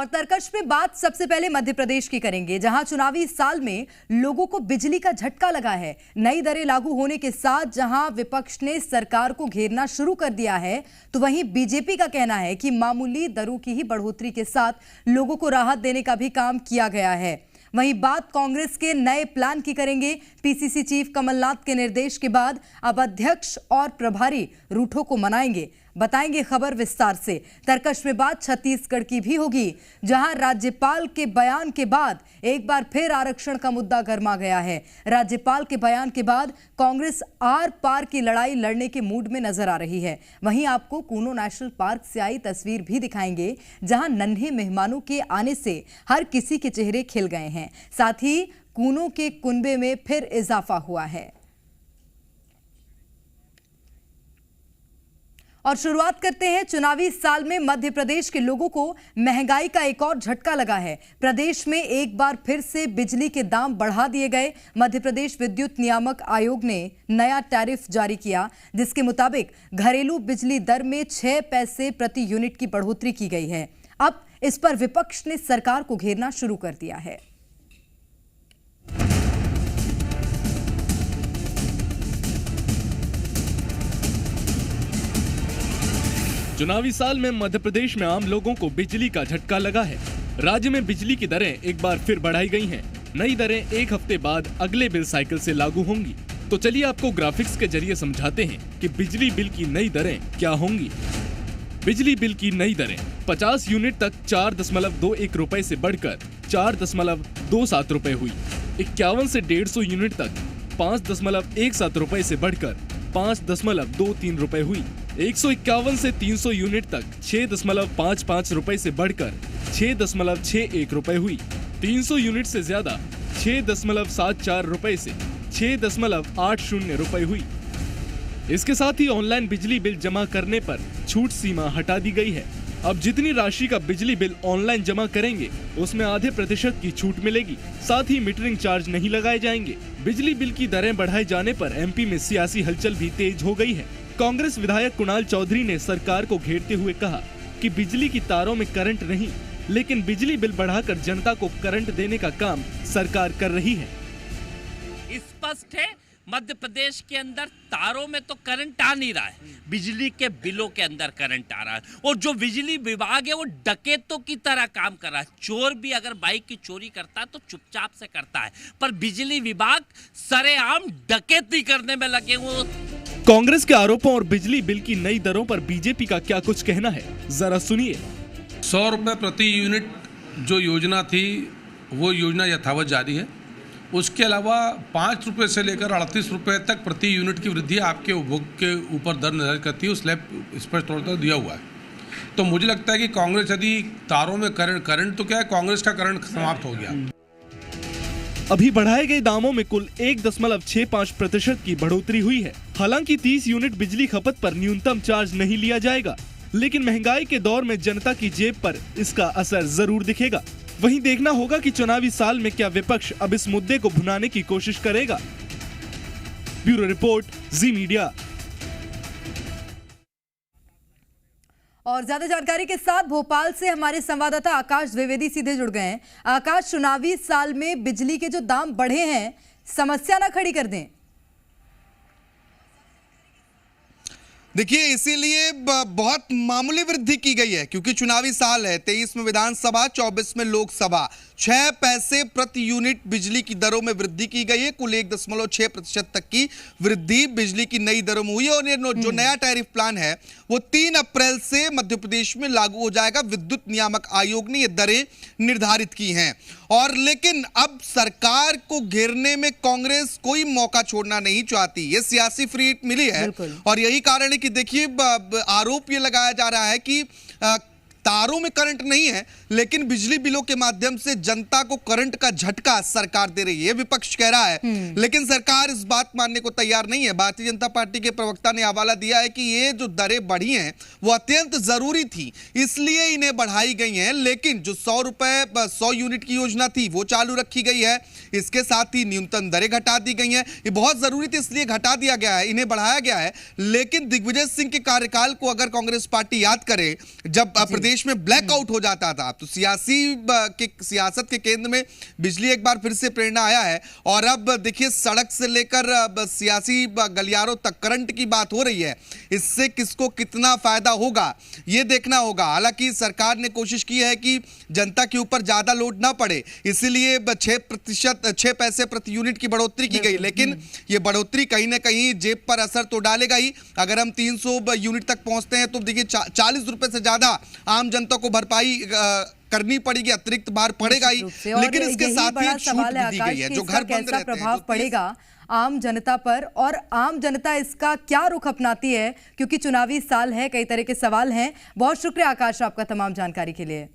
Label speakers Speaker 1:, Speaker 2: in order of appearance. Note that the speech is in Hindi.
Speaker 1: और तरकश में बात सबसे पहले मध्य प्रदेश की करेंगे, जहां चुनावी साल में लोगों को बिजली का झटका लगा है। नई दरें लागू होने के साथ जहां विपक्ष ने सरकार को घेरना शुरू कर दिया है, तो वहीं बीजेपी का कहना है कि मामूली दरों की ही बढ़ोतरी के साथ लोगों को राहत देने का भी काम किया गया है। वहीं बात कांग्रेस के नए प्लान की करेंगे। पीसीसी चीफ कमलनाथ के निर्देश के बाद अब अध्यक्ष और प्रभारी रूठों को मनाएंगे। बताएंगे खबर विस्तार से। तरकश में बात छत्तीसगढ़ की भी होगी, जहां राज्यपाल के बयान के बाद एक बार फिर आरक्षण का मुद्दा गर्मा गया है। राज्यपाल के बयान के बाद कांग्रेस आर पार की लड़ाई लड़ने के मूड में नजर आ रही है। वहीं आपको कूनो नेशनल पार्क से आई तस्वीर भी दिखाएंगे, जहां नन्हे मेहमानों के आने से हर किसी के चेहरे खिल गए हैं। साथ ही कूनो के कुनबे में फिर इजाफा हुआ है। और शुरुआत करते हैं, चुनावी साल में मध्य प्रदेश के लोगों को महंगाई का एक और झटका लगा है। प्रदेश में एक बार फिर से बिजली के दाम बढ़ा दिए गए। मध्य प्रदेश विद्युत नियामक आयोग ने नया टैरिफ जारी किया, जिसके मुताबिक घरेलू बिजली दर में 6 पैसे प्रति यूनिट की बढ़ोतरी की गई है। अब इस पर विपक्ष ने सरकार को घेरना शुरू कर दिया है।
Speaker 2: चुनावी साल में मध्य प्रदेश में आम लोगों को बिजली का झटका लगा है। राज्य में बिजली की दरें एक बार फिर बढ़ाई गई हैं। नई दरें एक हफ्ते बाद अगले बिल साइकिल से लागू होंगी। तो चलिए आपको ग्राफिक्स के जरिए समझाते हैं कि बिजली बिल की नई दरें क्या होंगी। बिजली बिल की नई दरें 50 यूनिट तक 4.21 रुपए से बढ़कर 4.27 रुपए हुई। 51 से 150 यूनिट तक 5.17 रुपए से बढ़कर 5.23 रुपए हुई। 151 से 300 यूनिट तक 6.55 रुपए से बढ़कर 6.61 रुपए हुई। 300 यूनिट से ज्यादा 6.74 रुपए से 6.80 रुपए हुई। इसके साथ ही ऑनलाइन बिजली बिल जमा करने पर छूट सीमा हटा दी गई है। अब जितनी राशि का बिजली बिल ऑनलाइन जमा करेंगे, उसमें आधे % की छूट मिलेगी। साथ ही मीटरिंग चार्ज नहीं लगाए जाएंगे। बिजली बिल की दरें बढ़ाए जाने पर एमपी में सियासी हलचल भी तेज हो गई है। कांग्रेस विधायक कुणाल चौधरी ने सरकार को घेरते हुए कहा कि बिजली की तारों में करंट नहीं, लेकिन बिजली बिल बढ़ाकर जनता को करंट देने का काम सरकार कर रही है।
Speaker 3: स्पष्ट है, मध्य प्रदेश के अंदर तारों में तो करंट आ नहीं रहा है, बिजली के बिलों के अंदर करंट आ रहा है। और जो बिजली विभाग है वो डकैतों की तरह काम कर रहा है। चोर भी अगर बाइक की चोरी करता है तो चुपचाप से करता है, पर बिजली विभाग सरेआम डकैती करने में लगे हुए।
Speaker 2: कांग्रेस के आरोपों और बिजली बिल की नई दरों पर बीजेपी का क्या कुछ कहना है, जरा सुनिए।
Speaker 4: 100 रुपए प्रति यूनिट जो योजना थी वो योजना यथावत जारी है। उसके अलावा 5 रुपए से लेकर 38 रुपए तक प्रति यूनिट की वृद्धि आपके उपभोग के ऊपर दर निर्धारित करती है। उस स्लैब स्पष्ट तौर पर दिया हुआ है। तो मुझे लगता है कि कांग्रेस यदि तारों में करंट तो क्या है, कांग्रेस का करंट समाप्त हो गया।
Speaker 2: अभी बढ़ाए गए दामों में कुल 1.65% की बढ़ोतरी हुई है। हालांकि 30 यूनिट बिजली खपत पर न्यूनतम चार्ज नहीं लिया जाएगा, लेकिन महंगाई के दौर में जनता की जेब पर इसका असर जरूर दिखेगा। वहीं देखना होगा कि चुनावी साल में क्या विपक्ष अब इस मुद्दे को भुनाने की कोशिश करेगा। ब्यूरो रिपोर्ट, जी मीडिया।
Speaker 1: और ज्यादा जानकारी के साथ भोपाल से हमारे संवाददाता आकाश द्विवेदी सीधे जुड़ गए हैं। आकाश, चुनावी साल में बिजली के जो दाम बढ़े हैं, समस्या ना खड़ी कर दें।
Speaker 5: देखिए, इसीलिए बहुत मामूली वृद्धि की गई है, क्योंकि चुनावी साल है। 23 में विधानसभा, 24 में लोकसभा। 6 पैसे प्रति यूनिट बिजली की दरों में वृद्धि की गई है। कुल 1.6% तक की वृद्धि बिजली की नई दरों में हुई है। और ये जो नया टैरिफ प्लान है वो 3 अप्रैल से मध्य प्रदेश में लागू हो जाएगा। विद्युत नियामक आयोग ने ये दरें निर्धारित की हैं। और लेकिन अब सरकार को घेरने में कांग्रेस कोई मौका छोड़ना नहीं चाहती। ये सियासी फ्री हिट मिली है। और यही कारण है कि देखिए, आरोप ये लगाया जा रहा है कि तारों में करंट नहीं है, लेकिन बिजली बिलों के माध्यम से जनता को करंट का झटका सरकार दे रही है, विपक्ष कह रहा है। लेकिन सरकार इस बात मानने को तैयार नहीं है। भारतीय जनता पार्टी के प्रवक्ता ने हवाला दिया है कि ये जो दरें बढ़ी हैं वो अत्यंत जरूरी थी, इसलिए इन्हें बढ़ाई गई हैं। लेकिन जो 100 यूनिट की योजना थी वो चालू रखी गई है। इसके साथ ही न्यूनतम दरें घटा दी गई हैं। ये बहुत जरूरी थी, इसलिए घटा दिया गया है, इन्हें बढ़ाया गया है। लेकिन दिग्विजय सिंह के कार्यकाल को अगर कांग्रेस पार्टी याद करे, जब प्रदेश देश में ब्लैकआउट हो जाता था। तो सियासत के केंद्र में बिजली एक बार फिर से प्रेरणा आया है और अब देखिए सड़क से लेकर सियासी गलियारों तक करंट की बात हो रही है। इससे किसको कितना फायदा होगा ये देखना होगा। हालांकि सरकार ने कोशिश की है कि जनता के ऊपर ज्यादा लोड ना पड़े, इसीलिए 6 पैसे प्रति यूनिट की बढ़ोतरी की गई, लेकिन ये बढ़ोतरी कहीं ना कहीं जेब पर असर तो डालेगा ही। अगर हम 300 यूनिट तक पहुंचते हैं तो देखिए 40 रुपए से ज्यादा आम जनता को भरपाई करनी पड़ेगी, अतिरिक्त भार पड़ेगा ही। लेकिन इसके साथ ही एक छूट भी दी गई है जो घर बंद रहते हैं।
Speaker 1: प्रभाव पड़ेगा आम जनता पर और आम जनता इसका क्या रुख अपनाती है, क्योंकि चुनावी साल है, कई तरह के सवाल हैं। बहुत शुक्रिया आकाश आपका तमाम जानकारी के लिए।